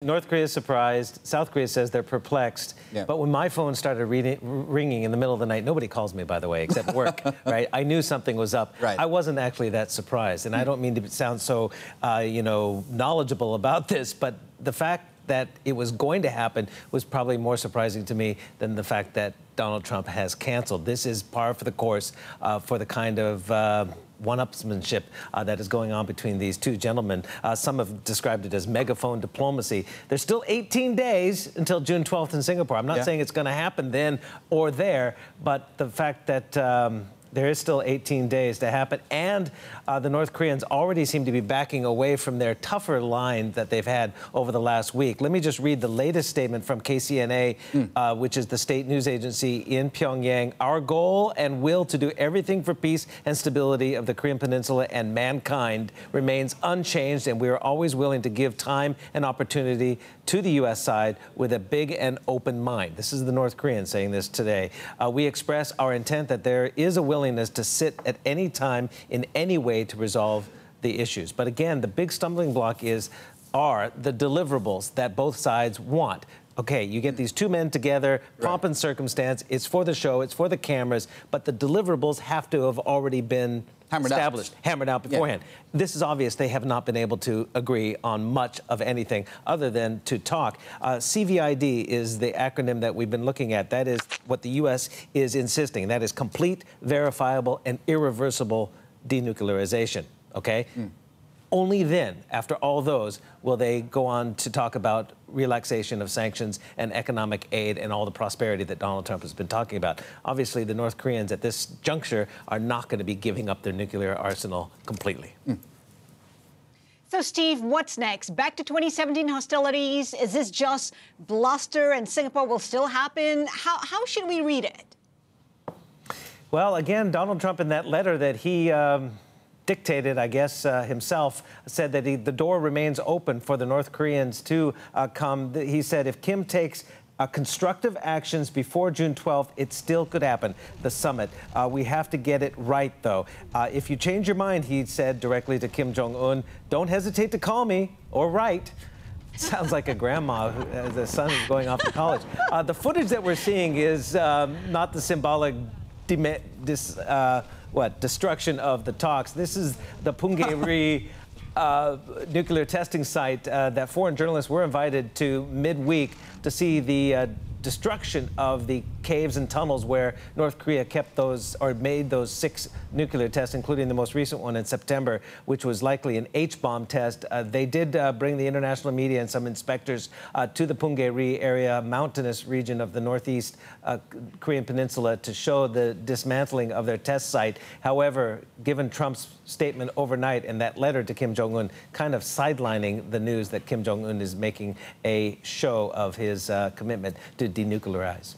North Korea is surprised. South Korea says they're perplexed. Yeah. But when my phone started ringing in the middle of the night, nobody calls me, by the way, except work, right? I knew something was up. Right. I wasn't actually that surprised. And I don't mean to sound so, knowledgeable about this, but the fact that it was going to happen was probably more surprising to me than the fact that Donald Trump has canceled. This is par for the course for the kind of one-upsmanship that is going on between these two gentlemen. Some have described it as megaphone diplomacy. There's still 18 days until June 12th in Singapore. I'm not saying it's going to happen then or there, but the fact that there is still 18 days to happen, and the North Koreans already seem to be backing away from their tougher line that they've had over the last week. Let me just read the latest statement from KCNA, which is the state news agency in Pyongyang. Our goal and will to do everything for peace and stability of the Korean Peninsula and mankind remains unchanged, and we are always willing to give time and opportunity to the U.S. side with a big and open mind. This is the North Koreans saying this today. We express our intent that there is a willingness to sit at any time in any way to resolve the issues. But again, the big stumbling block are the deliverables that both sides want. Okay, you get these two men together, pomp and circumstance, it's for the show, it's for the cameras, but the deliverables have to have already been hammered out beforehand. Yeah. This is obvious. They have not been able to agree on much of anything other than to talk. CVID is the acronym that we've been looking at. That is what the U.S. is insisting. That is complete, verifiable, and irreversible denuclearization, okay? Only then, after all those, will they go on to talk about relaxation of sanctions and economic aid and all the prosperity that Donald Trump has been talking about. Obviously, the North Koreans at this juncture are not going to be giving up their nuclear arsenal completely. So, Steve, what's next? Back to 2017 hostilities? Is this just bluster and Singapore will still happen? How should we read it? Well, again, Donald Trump in that letter that he dictated, I guess, himself, said that the door remains open for the North Koreans to come. He said if Kim takes constructive actions before June 12th, it still could happen, the summit. We have to get it right, though. If you change your mind, he said directly to Kim Jong-un, don't hesitate to call me or write. Sounds like a grandma who the son is going off to college. The footage that we're seeing is not the symbolic destruction of the talks. This is the Punggye-ri nuclear testing site that foreign journalists were invited to midweek to see the destruction of the caves and tunnels where North Korea kept those or made those 6 nuclear tests, including the most recent one in September, which was likely an H-bomb test. They did bring the international media and some inspectors to the Punggye-ri area, mountainous region of the northeast Korean peninsula, to show the dismantling of their test site. However, given Trump's statement overnight and that letter to Kim Jong-un, kind of sidelining the news that Kim Jong-un is making a show of his commitment to denuclearize.